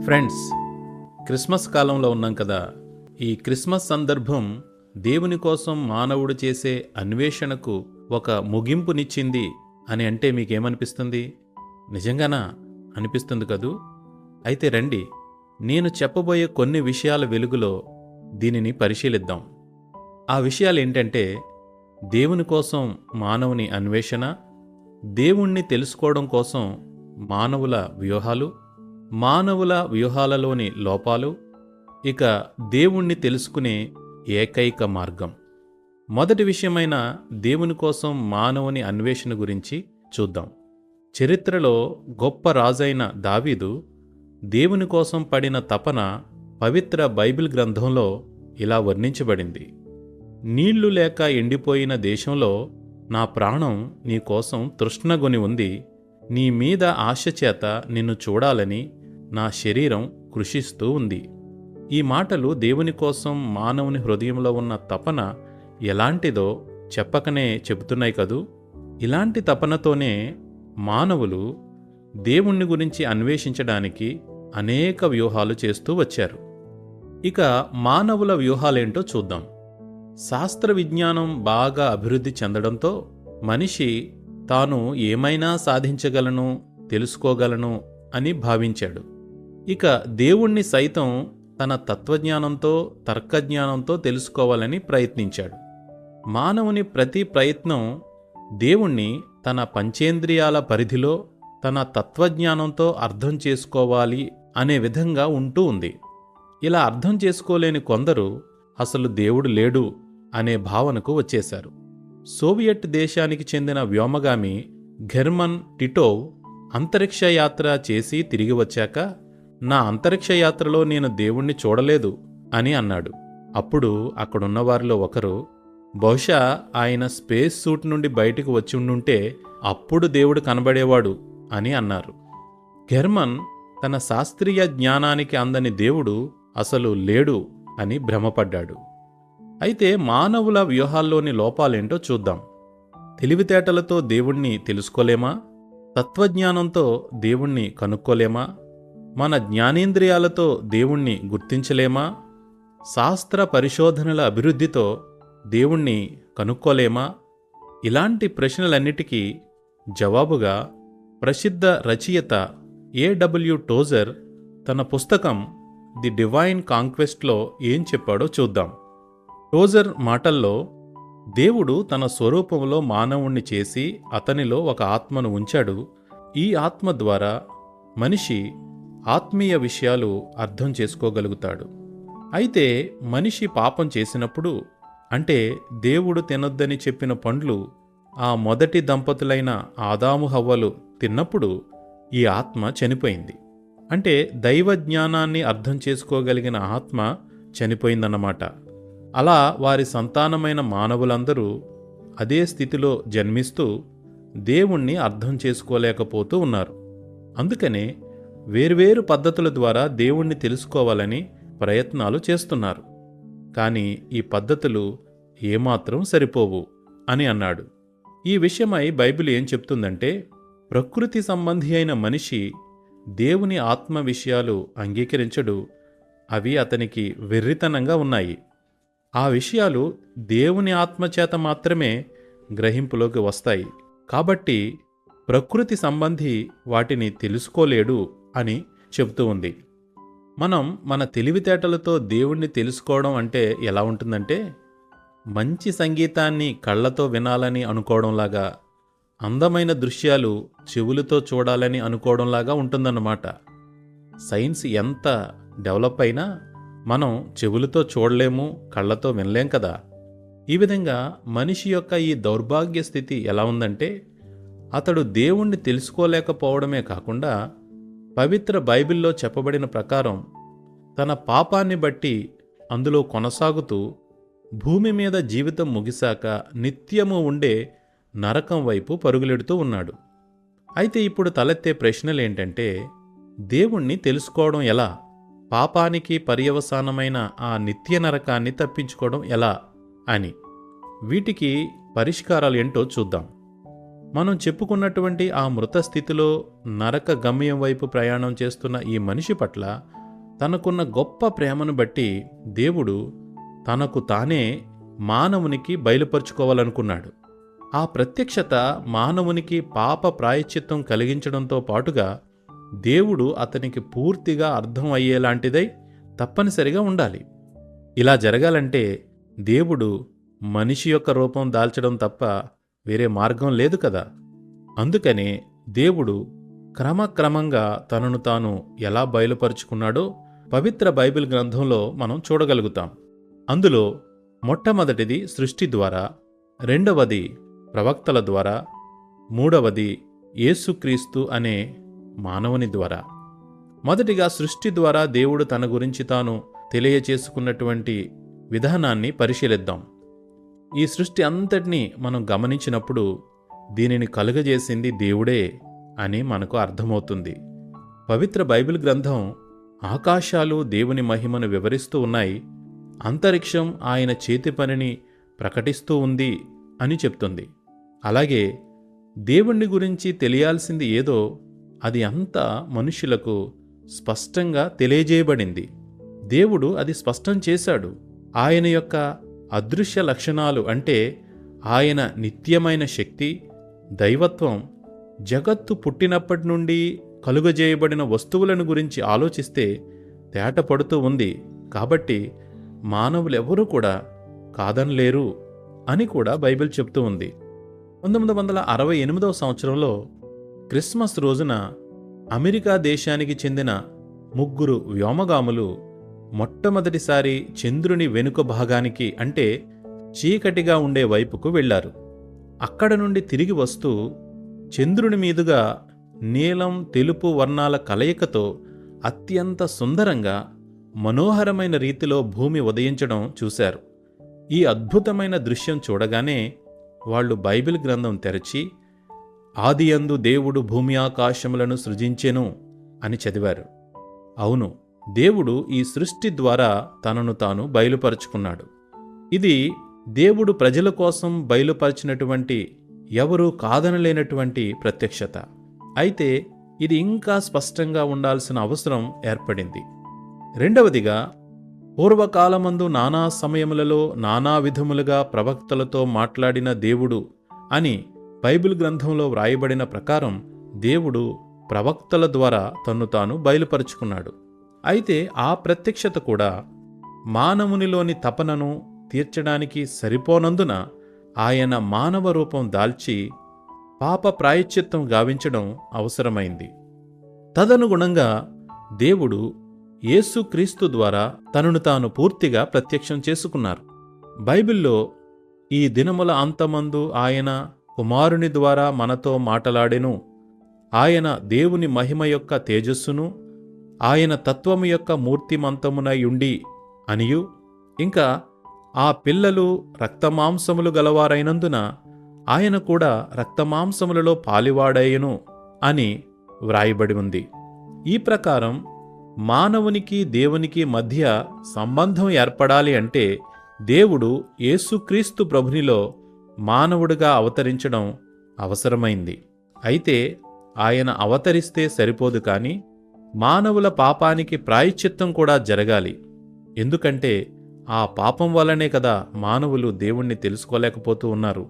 Friends, Christmas కాలంలో ఉన్నాం కదా. ఈ క్రిస్మస్ సందర్భం దేవుని కోసం మానవుడు చేసే అన్వేషణకు ఒక ముగింపునిచ్చింది అని అంటే మీకేమనిపిస్తుంది? నిజంగానా అనిపిస్తుంది కదూ. అయితే రండి, నేను చెప్పబోయే కొన్ని విషయాల వెలుగులో దీనిని పరిశీలిద్దాం. ఆ విషయాలేంటంటే, దేవుని కోసం మానవుని అన్వేషణ, దేవుణ్ణి తెలుసుకోవడం కోసం మానవుల వ్యూహాలు, మానవుల వ్యూహాలలోని లోపాలు, ఇక దేవుణ్ణి తెలుసుకునే ఏకైక మార్గం. మొదటి విషయమైన దేవుని కోసం మానవుని అన్వేషణ గురించి చూద్దాం. చరిత్రలో గొప్ప రాజైన దావీదు దేవుని కోసం పడిన తపన పవిత్ర బైబిల్ గ్రంథంలో ఇలా వర్ణించబడింది: నీళ్లు లేక ఎండిపోయిన దేశంలో నా ప్రాణం నీ కోసం తృష్ణగొని ఉంది. నీ మీద ఆశచేత నిన్ను చూడాలని నా శరీరం కృషిస్తూ ఉంది. ఈ మాటలు దేవుని కోసం మానవుని హృదయంలో ఉన్న తపన ఎలాంటిదో చెప్పకనే చెబుతున్నాయి కదూ. ఇలాంటి తపనతోనే మానవులు దేవుణ్ణి గురించి అన్వేషించడానికి అనేక వ్యూహాలు చేస్తూ వచ్చారు. ఇక మానవుల వ్యూహాలేంటో చూద్దాం. శాస్త్ర విజ్ఞానం బాగా అభివృద్ధి చెందడంతో మనిషి తాను ఏమైనా సాధించగలను, తెలుసుకోగలను అని భావించాడు. ఇక దేవుణ్ణి సైతం తన తత్వజ్ఞానంతో, తర్కజ్ఞానంతో తెలుసుకోవాలని ప్రయత్నించాడు. మానవుని ప్రతి ప్రయత్నం దేవుణ్ణి తన పంచేంద్రియాల పరిధిలో, తన తత్వజ్ఞానంతో అర్థం చేసుకోవాలి అనే విధంగా ఉంటూ ఉంది. ఇలా అర్థం చేసుకోలేని కొందరు అసలు దేవుడు లేడు అనే భావనకు వచ్చేశారు. సోవియట్ దేశానికి చెందిన వ్యోమగామి గెర్మన్ టిటోవ్ అంతరిక్ష యాత్ర చేసి తిరిగి వచ్చాక, నా అంతరిక్ష యాత్రలో నేను దేవుణ్ణి చూడలేదు అని అన్నాడు. అప్పుడు అక్కడున్నవారిలో ఒకరు, బహుశా ఆయన స్పేస్ సూట్ నుండి బయటికి వచ్చి ఉండుంటే అప్పుడు దేవుడు కనబడేవాడు అని అన్నారు. గెర్మన్ తన శాస్త్రీయ జ్ఞానానికి అందని దేవుడు అసలు లేడు అని భ్రమపడ్డాడు. అయితే మానవుల వ్యూహాల్లోని లోపాలేంటో చూద్దాం. తెలివితేటలతో దేవుణ్ణి తెలుసుకోలేమా? తత్వజ్ఞానంతో దేవుణ్ణి కనుక్కోలేమా? మన జ్ఞానేంద్రియాలతో దేవుణ్ణి గుర్తించలేమా? శాస్త్ర పరిశోధనల అభివృద్ధితో దేవుణ్ణి కనుక్కోలేమా? ఇలాంటి ప్రశ్నలన్నిటికీ జవాబుగా ప్రసిద్ధ రచయిత A.W. టోజర్ తన పుస్తకం ది డివైన్ కాంక్వెస్ట్లో ఏం చెప్పాడో చూద్దాం. టోజర్ మాటల్లో, దేవుడు తన స్వరూపంలో మానవుణ్ణి చేసి అతనిలో ఒక ఆత్మను ఉంచాడు. ఈ ఆత్మ ద్వారా మనిషి ఆత్మీయ విషయాలు అర్థం చేసుకోగలుగుతాడు. అయితే మనిషి పాపం చేసినప్పుడు, అంటే దేవుడు తినొద్దని చెప్పిన పండ్లు ఆ మొదటి దంపతులైన ఆదాము హవ్వలు తిన్నప్పుడు ఈ ఆత్మ చనిపోయింది. అంటే దైవ జ్ఞానాన్ని అర్థం చేసుకోగలిగిన ఆత్మ చనిపోయిందన్నమాట. అలా వారి సంతానమైన మానవులందరూ అదే స్థితిలో జన్మిస్తూ దేవుణ్ణి అర్థం చేసుకోలేకపోతూ ఉన్నారు. అందుకనే వేర్వేరు పద్ధతుల ద్వారా దేవుణ్ణి తెలుసుకోవాలని ప్రయత్నాలు చేస్తున్నారు. కానీ ఈ పద్ధతులు ఏమాత్రం సరిపోవు అని అన్నాడు. ఈ విషయమై బైబిల్ ఏం చెప్తుందంటే, ప్రకృతి సంబంధి అయిన మనిషి దేవుని ఆత్మ విషయాలు అంగీకరించడు. అవి అతనికి వెర్రితనంగా ఉన్నాయి. ఆ విషయాలు దేవుని ఆత్మచేత మాత్రమే గ్రహింపులోకి వస్తాయి. కాబట్టి ప్రకృతి సంబంధి వాటిని తెలుసుకోలేడు అని చెబుతూ ఉంది. మనం మన తెలివితేటలతో దేవుణ్ణి తెలుసుకోవడం అంటే ఎలా ఉంటుందంటే, మంచి సంగీతాన్ని కళ్ళతో వినాలని అనుకోవడంలాగా, అందమైన దృశ్యాలు చెవులతో చూడాలని అనుకోవడంలాగా ఉంటుందన్నమాట. సైన్స్ ఎంత డెవలప్ అయినా మనం చెవులతో చూడలేము, కళ్ళతో వినలేం కదా. ఈ విధంగా మనిషి యొక్క ఈ దౌర్భాగ్య స్థితి ఎలా ఉందంటే, అతడు దేవుణ్ణి తెలుసుకోలేకపోవడమే కాకుండా, పవిత్ర బైబిల్లో చెప్పబడిన ప్రకారం తన పాపాన్ని బట్టి అందులో కొనసాగుతూ భూమి మీద జీవితం ముగిశాక నిత్యము ఉండే నరకం వైపు పరుగులెడుతూ ఉన్నాడు. అయితే ఇప్పుడు తలెత్తే ప్రశ్నలేంటంటే, దేవుణ్ణి తెలుసుకోవడం ఎలా? పాపానికి పర్యవసానమైన ఆ నిత్య నరకాన్ని తప్పించుకోవడం ఎలా అని. వీటికి పరిష్కారాలు ఏంటో చూద్దాం. మనం చెప్పుకున్నటువంటి ఆ మృత స్థితిలో నరక గమ్యం వైపు ప్రయాణం చేస్తున్న ఈ మనిషి పట్ల తనకున్న గొప్ప ప్రేమను బట్టి దేవుడు తనకు తానే మానవునికి బయలుపరుచుకోవాలనుకున్నాడు. ఆ ప్రత్యక్షత మానవునికి పాప ప్రాయశ్చిత్తం కలిగించడంతో పాటుగా దేవుడు అతనికి పూర్తిగా అర్థం అయ్యేలాంటిదై తప్పనిసరిగా ఉండాలి. ఇలా జరగాలంటే దేవుడు మనిషి యొక్క రూపం దాల్చడం తప్ప వేరే మార్గం లేదు కదా. అందుకనే దేవుడు క్రమక్రమంగా తనను తాను ఎలా బయలుపరుచుకున్నాడో పవిత్ర బైబిల్ గ్రంథంలో మనం చూడగలుగుతాం. అందులో మొట్టమొదటిది సృష్టి ద్వారా, రెండవది ప్రవక్తల ద్వారా, మూడవది యేసుక్రీస్తు అనే మానవుని ద్వారా. మొదటిగా సృష్టి ద్వారా దేవుడు తన గురించి తాను తెలియచేసుకున్నటువంటి విధానాన్ని పరిశీలిద్దాం. ఈ సృష్టి అంతటినీ మనం గమనించినప్పుడు దీనిని కలుగజేసింది దేవుడే అని మనకు అర్థమవుతుంది. పవిత్ర బైబిల్ గ్రంథం ఆకాశాలు దేవుని మహిమను వివరిస్తూ ఉన్నాయి, అంతరిక్షం ఆయన చేతి పనిని ప్రకటిస్తూ ఉంది అని చెప్తుంది. అలాగే దేవుణ్ణి గురించి తెలియాల్సింది ఏదో అది అంతా మనుషులకు స్పష్టంగా తెలియజేయబడింది. దేవుడు అది స్పష్టం చేశాడు. ఆయన యొక్క అదృశ్య లక్షణాలు అంటే ఆయన నిత్యమైన శక్తి, దైవత్వం, జగత్తు పుట్టినప్పటి నుండి కలుగజేయబడిన వస్తువులను గురించి ఆలోచిస్తే తేటపడుతూ ఉంది. కాబట్టి మానవులెవరూ కూడా కాదనలేరు అని కూడా బైబిల్ చెప్తూ ఉంది. 1968 సంవత్సరంలో క్రిస్మస్ రోజున అమెరికా దేశానికి చెందిన 3 వ్యోమగాములు మొట్టమొదటిసారి చంద్రుని వెనుక భాగానికి అంటే చీకటిగా ఉండే వైపుకు వెళ్లారు. అక్కడ నుండి తిరిగి వస్తూ చంద్రుని మీదుగా నీలం, తెలుపు వర్ణాల కలయికతో అత్యంత సుందరంగా మనోహరమైన రీతిలో భూమి ఉదయించడం చూశారు. ఈ అద్భుతమైన దృశ్యం చూడగానే వాళ్ళు బైబిల్ గ్రంథం తెరచి ఆదియందు దేవుడు భూమి ఆకాశములను సృజించెను అని చదివారు. అవును, దేవుడు ఈ సృష్టి ద్వారా తనను తాను బయలుపరుచుకున్నాడు. ఇది దేవుడు ప్రజల కోసం బయలుపరిచినటువంటి ఎవరూ కాదనలేనటువంటి ప్రత్యక్షత. అయితే ఇది ఇంకా స్పష్టంగా ఉండాల్సిన అవసరం ఏర్పడింది. రెండవదిగా, పూర్వకాలమందు నానా సమయములలో నానా విధములుగా ప్రవక్తలతో మాట్లాడిన దేవుడు అని బైబిల్ గ్రంథంలో వ్రాయబడిన ప్రకారం దేవుడు ప్రవక్తల ద్వారా తన్ను తాను బయలుపరుచుకున్నాడు. అయితే ఆ ప్రత్యక్షత కూడా మానవునిలోని తపనను తీర్చడానికి సరిపోనందున ఆయన మానవ రూపం దాల్చి పాప ప్రాయశ్చిత్తం గావించడం అవసరమైంది. తదనుగుణంగా దేవుడు యేసుక్రీస్తు ద్వారా తనను తాను పూర్తిగా ప్రత్యక్షం చేసుకున్నారు. బైబిల్లో ఈ దినముల అంతమందు ఆయన కుమారుని ద్వారా మనతో మాటలాడెను, ఆయన దేవుని మహిమ యొక్క తేజస్సును, ఆయన తత్వము యొక్క మూర్తిమంతమునయుండి అనియు, ఇంకా ఆ పిల్లలు రక్తమాంసములు గలవారైనందున ఆయన కూడా రక్తమాంసములలో పాలివాడయ్యను అని వ్రాయబడి ఉంది. ఈ ప్రకారం మానవునికి దేవునికి మధ్య సంబంధం ఏర్పడాలి అంటే దేవుడు యేసుక్రీస్తు ప్రభునిలో మానవుడిగా అవతరించడం అవసరమైంది. అయితే ఆయన అవతరిస్తే సరిపోదు, కానీ మానవుల పాపానికి ప్రాయశ్చిత్తం కూడా జరగాలి. ఎందుకంటే ఆ పాపం వల్లనే కదా మానవులు దేవుణ్ణి తెలుసుకోలేకపోతూ ఉన్నారు.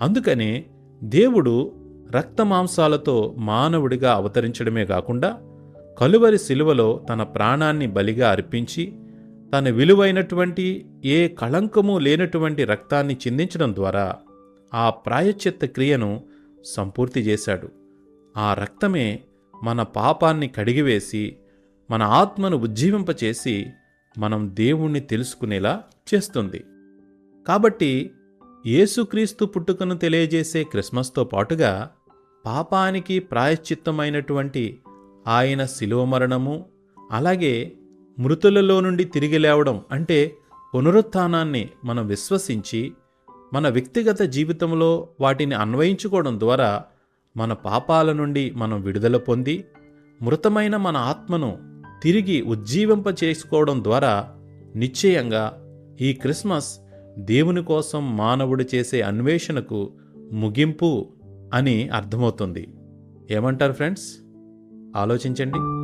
అందుకనే దేవుడు రక్తమాంసాలతో మానవుడిగా అవతరించడమే కాకుండా కలువరి శిలువలో తన ప్రాణాన్ని బలిగా అర్పించి తన విలువైనటువంటి ఏ కళంకము లేనటువంటి రక్తాన్ని చిందించడం ద్వారా ఆ ప్రాయశ్చిత్త క్రియను సంపూర్తి చేశాడు. ఆ రక్తమే మన పాపాన్ని కడిగివేసి మన ఆత్మను ఉజ్జీవింపచేసి మనం దేవుణ్ణి తెలుసుకునేలా చేస్తుంది. కాబట్టి యేసుక్రీస్తు పుట్టుకను తెలియజేసే క్రిస్మస్తో పాటుగా పాపానికి ప్రాయశ్చిత్తమైనటువంటి ఆయన శిలువ మరణము, అలాగే మృతులలో నుండి తిరిగి లేవడం అంటే పునరుత్థానాన్ని మనం విశ్వసించి మన వ్యక్తిగత జీవితంలో వాటిని అన్వయించుకోవడం ద్వారా మన పాపాల నుండి మనం విడుదల పొంది మృతమైన మన ఆత్మను తిరిగి ఉజ్జీవింప చేసుకోవడం ద్వారా నిశ్చయంగా ఈ క్రిస్మస్ దేవుని కోసం మానవుడు చేసే అన్వేషణకు ముగింపు అని అర్థమవుతుంది. ఏమంటారు ఫ్రెండ్స్? ఆలోచించండి.